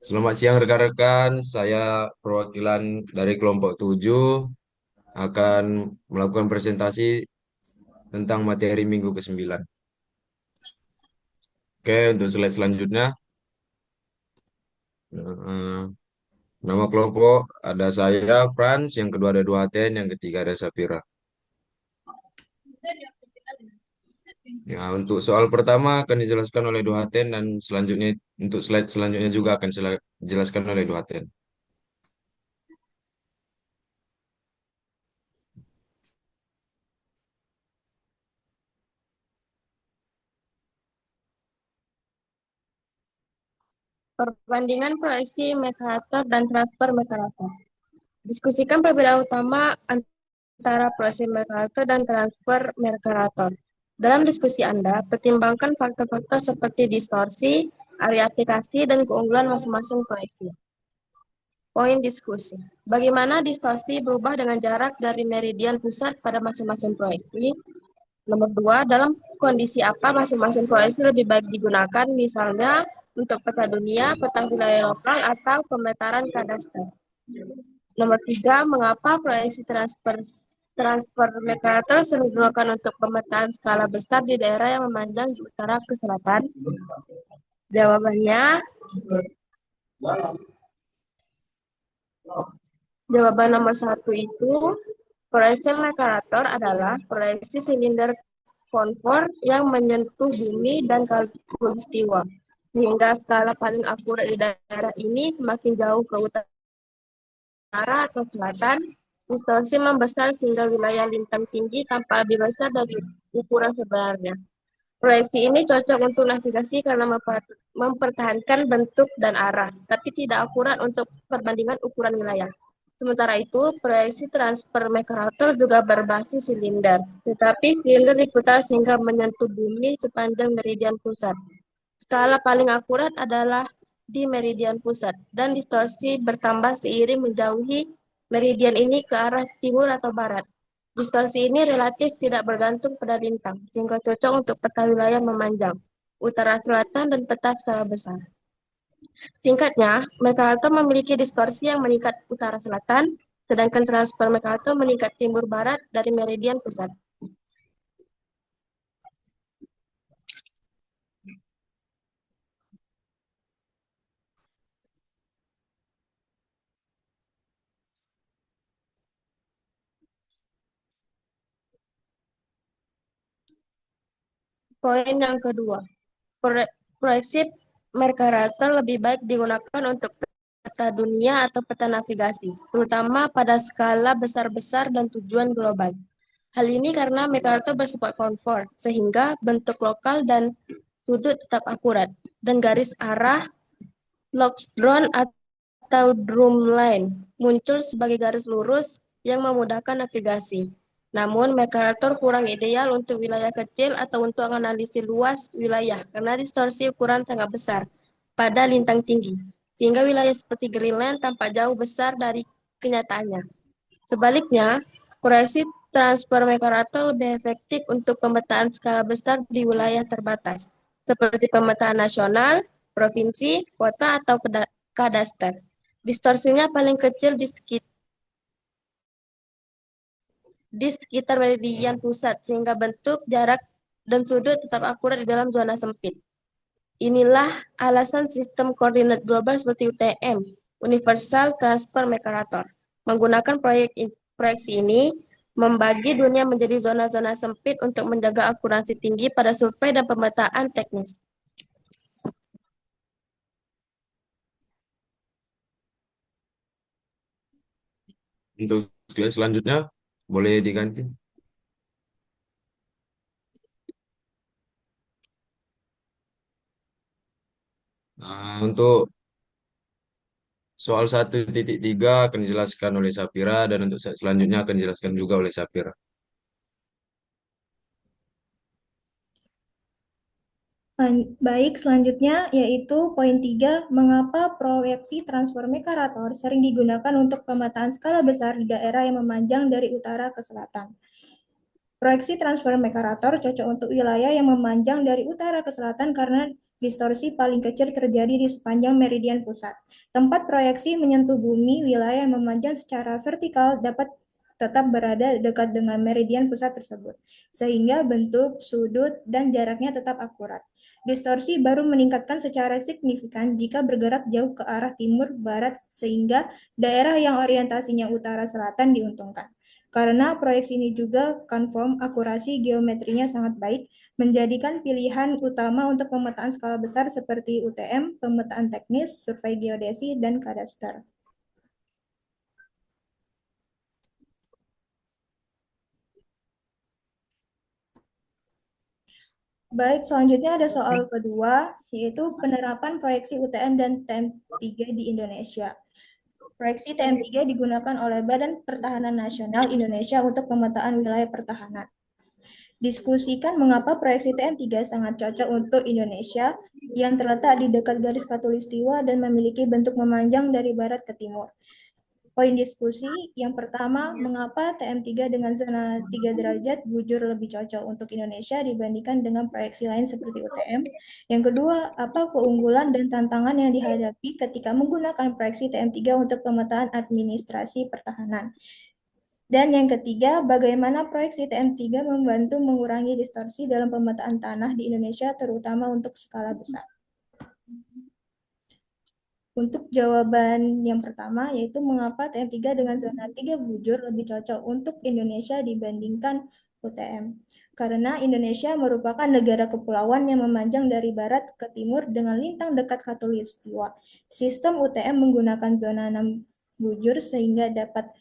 Selamat siang rekan-rekan, saya perwakilan dari kelompok 7 akan melakukan presentasi tentang materi minggu ke-9. Oke, untuk slide selanjutnya, eh, nama kelompok ada saya, Franz, yang kedua ada Duhaten, yang ketiga ada Sapira. Ya, untuk soal pertama akan dijelaskan oleh Duhaten dan selanjutnya untuk slide selanjutnya juga akan dijelaskan oleh Duhaten. Perbandingan proyeksi Mercator dan transfer Mercator. Diskusikan perbedaan utama antara proyeksi Mercator dan transfer Mercator. Dalam diskusi Anda, pertimbangkan faktor-faktor seperti distorsi, area aplikasi, dan keunggulan masing-masing proyeksi. Poin diskusi. Bagaimana distorsi berubah dengan jarak dari meridian pusat pada masing-masing proyeksi? Nomor dua, dalam kondisi apa masing-masing proyeksi lebih baik digunakan, misalnya untuk peta dunia, peta wilayah lokal, atau pemetaran kadaster. Nomor tiga, mengapa proyeksi transfer Mercator sering digunakan untuk pemetaan skala besar di daerah yang memanjang di utara ke selatan? Jawabannya, jawaban nomor satu itu, proyeksi Mercator adalah proyeksi silinder konvor yang menyentuh bumi dan khatulistiwa, sehingga skala paling akurat di daerah ini semakin jauh ke utara atau selatan, distorsi membesar sehingga wilayah lintang tinggi tampak lebih besar dari ukuran sebenarnya. Proyeksi ini cocok untuk navigasi karena mempertahankan bentuk dan arah, tapi tidak akurat untuk perbandingan ukuran wilayah. Sementara itu, proyeksi transfer Mercator juga berbasis silinder, tetapi silinder diputar sehingga menyentuh bumi sepanjang meridian pusat. Skala paling akurat adalah di meridian pusat, dan distorsi bertambah seiring menjauhi meridian ini ke arah timur atau barat. Distorsi ini relatif tidak bergantung pada lintang, sehingga cocok untuk peta wilayah memanjang, utara selatan, dan peta skala besar. Singkatnya, Mercator memiliki distorsi yang meningkat utara selatan, sedangkan transfer Mercator meningkat timur barat dari meridian pusat. Poin yang kedua, proyeksi Mercator lebih baik digunakan untuk peta dunia atau peta navigasi, terutama pada skala besar-besar dan tujuan global. Hal ini karena Mercator bersifat konfor, sehingga bentuk lokal dan sudut tetap akurat, dan garis arah Lockstone atau drumline muncul sebagai garis lurus yang memudahkan navigasi. Namun, Mercator kurang ideal untuk wilayah kecil atau untuk analisis luas wilayah karena distorsi ukuran sangat besar pada lintang tinggi, sehingga wilayah seperti Greenland tampak jauh besar dari kenyataannya. Sebaliknya, proyeksi transfer Mercator lebih efektif untuk pemetaan skala besar di wilayah terbatas, seperti pemetaan nasional, provinsi, kota, atau kadaster. Distorsinya paling kecil di sekitar meridian pusat, sehingga bentuk, jarak, dan sudut tetap akurat di dalam zona sempit. Inilah alasan sistem koordinat global seperti UTM, Universal Transfer Mercator. Menggunakan proyeksi ini, membagi dunia menjadi zona-zona sempit untuk menjaga akurasi tinggi pada survei dan pemetaan teknis. Untuk slide selanjutnya, boleh diganti. Nah, untuk soal 1.3 akan dijelaskan oleh Sapira dan untuk selanjutnya akan dijelaskan juga oleh Sapira. Baik, selanjutnya yaitu poin 3, mengapa proyeksi transfer Mercator sering digunakan untuk pemetaan skala besar di daerah yang memanjang dari utara ke selatan. Proyeksi transfer Mercator cocok untuk wilayah yang memanjang dari utara ke selatan karena Distorsi paling kecil terjadi di sepanjang meridian pusat. Tempat proyeksi menyentuh bumi, wilayah yang memanjang secara vertikal dapat tetap berada dekat dengan meridian pusat tersebut, sehingga bentuk, sudut, dan jaraknya tetap akurat. Distorsi baru meningkatkan secara signifikan jika bergerak jauh ke arah timur-barat, sehingga daerah yang orientasinya utara-selatan diuntungkan. Karena proyeksi ini juga konform, akurasi geometrinya sangat baik, menjadikan pilihan utama untuk pemetaan skala besar seperti UTM, pemetaan teknis, survei geodesi, dan kadaster. Baik, selanjutnya ada soal kedua, yaitu penerapan proyeksi UTM dan TM3 di Indonesia. Proyeksi TM3 digunakan oleh Badan Pertahanan Nasional Indonesia untuk pemetaan wilayah pertahanan. Diskusikan mengapa proyeksi TM3 sangat cocok untuk Indonesia yang terletak di dekat garis khatulistiwa dan memiliki bentuk memanjang dari barat ke timur. Poin diskusi yang pertama, mengapa TM3 dengan zona 3 derajat bujur lebih cocok untuk Indonesia dibandingkan dengan proyeksi lain seperti UTM? Yang kedua, apa keunggulan dan tantangan yang dihadapi ketika menggunakan proyeksi TM3 untuk pemetaan administrasi pertahanan? Dan yang ketiga, bagaimana proyeksi TM3 membantu mengurangi distorsi dalam pemetaan tanah di Indonesia, terutama untuk skala besar? Untuk jawaban yang pertama, yaitu mengapa TM3 dengan zona 3 bujur lebih cocok untuk Indonesia dibandingkan UTM. Karena Indonesia merupakan negara kepulauan yang memanjang dari barat ke timur dengan lintang dekat khatulistiwa. Sistem UTM menggunakan zona 6 bujur sehingga dapat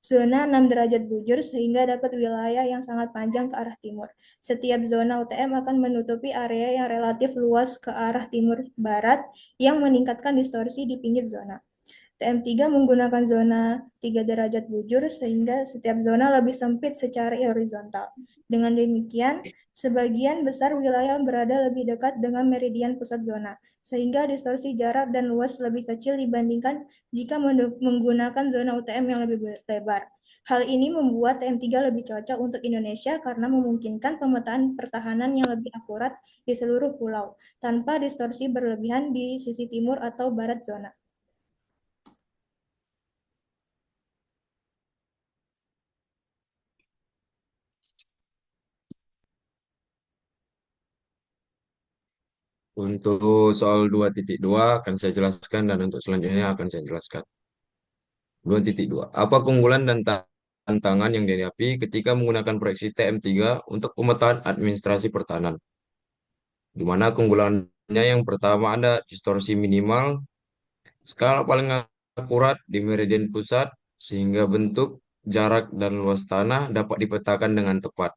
zona 6 derajat bujur sehingga dapat wilayah yang sangat panjang ke arah timur. Setiap zona UTM akan menutupi area yang relatif luas ke arah timur barat yang meningkatkan distorsi di pinggir zona. TM3 menggunakan zona 3 derajat bujur sehingga setiap zona lebih sempit secara horizontal. Dengan demikian, sebagian besar wilayah berada lebih dekat dengan meridian pusat zona, sehingga distorsi jarak dan luas lebih kecil dibandingkan jika menggunakan zona UTM yang lebih lebar. Hal ini membuat TM3 lebih cocok untuk Indonesia karena memungkinkan pemetaan pertahanan yang lebih akurat di seluruh pulau, tanpa distorsi berlebihan di sisi timur atau barat zona. Untuk soal 2.2 akan saya jelaskan dan untuk selanjutnya akan saya jelaskan. 2.2. Apa keunggulan dan tantangan yang dihadapi ketika menggunakan proyeksi TM3 untuk pemetaan administrasi pertahanan? Di mana keunggulannya yang pertama ada distorsi minimal, skala paling akurat di meridian pusat, sehingga bentuk, jarak, dan luas tanah dapat dipetakan dengan tepat.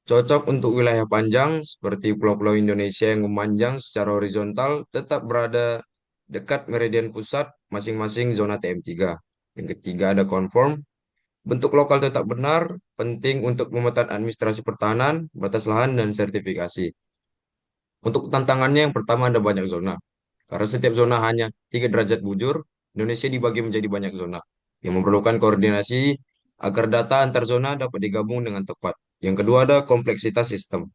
Cocok untuk wilayah panjang seperti pulau-pulau Indonesia yang memanjang secara horizontal tetap berada dekat meridian pusat masing-masing zona TM3. Yang ketiga ada conform. Bentuk lokal tetap benar, penting untuk pemetaan administrasi pertahanan, batas lahan, dan sertifikasi. Untuk tantangannya yang pertama ada banyak zona. Karena setiap zona hanya 3 derajat bujur, Indonesia dibagi menjadi banyak zona yang memerlukan koordinasi agar data antar zona dapat digabung dengan tepat. Yang kedua ada kompleksitas sistem.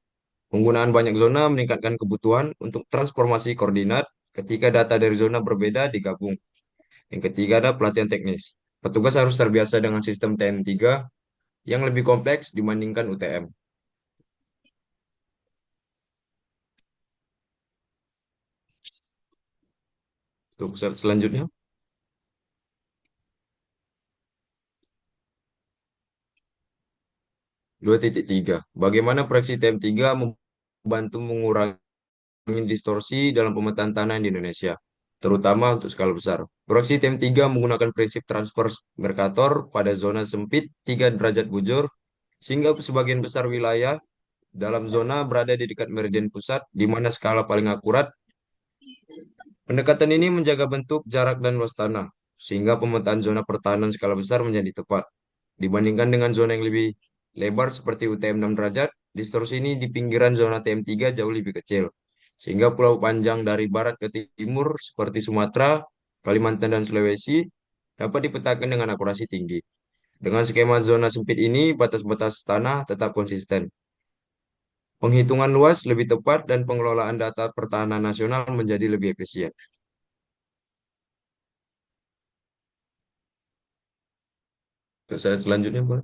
Penggunaan banyak zona meningkatkan kebutuhan untuk transformasi koordinat ketika data dari zona berbeda digabung. Yang ketiga ada pelatihan teknis. Petugas harus terbiasa dengan sistem TM3 yang lebih kompleks dibandingkan UTM. Untuk selanjutnya, 2.3. Bagaimana proyeksi TM3 membantu mengurangi distorsi dalam pemetaan tanah di Indonesia, terutama untuk skala besar. Proyeksi TM3 menggunakan prinsip transfer Mercator pada zona sempit 3 derajat bujur, sehingga sebagian besar wilayah dalam zona berada di dekat meridian pusat, di mana skala paling akurat. Pendekatan ini menjaga bentuk, jarak, dan luas tanah, sehingga pemetaan zona pertahanan skala besar menjadi tepat. Dibandingkan dengan zona yang lebih lebar seperti UTM 6 derajat, distorsi ini di pinggiran zona TM3 jauh lebih kecil. Sehingga pulau panjang dari barat ke timur seperti Sumatera, Kalimantan, dan Sulawesi dapat dipetakan dengan akurasi tinggi. Dengan skema zona sempit ini, batas-batas tanah tetap konsisten. Penghitungan luas lebih tepat dan pengelolaan data pertahanan nasional menjadi lebih efisien. Terus saya selanjutnya, Bang.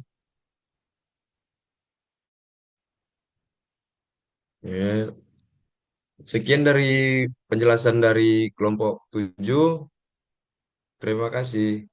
Ya, sekian dari penjelasan dari kelompok 7. Terima kasih.